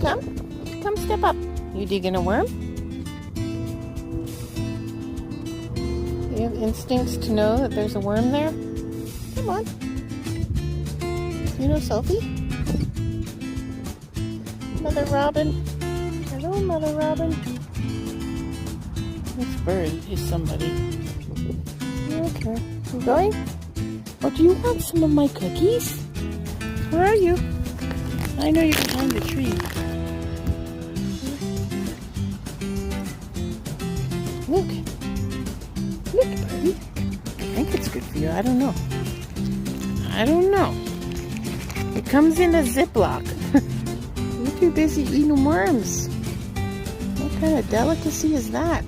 come? Come step up. You digging a worm? You have instincts to know that there's a worm there? Come on. You know Sophie? Mother Robbin. Hello, Mother Robbin. This bird is somebody. Okay. You going? Oh, do you want some of my cookies? Where are you? I know you're behind the tree. Look. Look, buddy. I think it's good for you. I don't know. I don't know. It comes in a Ziploc. You're too busy eating worms. What kind of delicacy is that?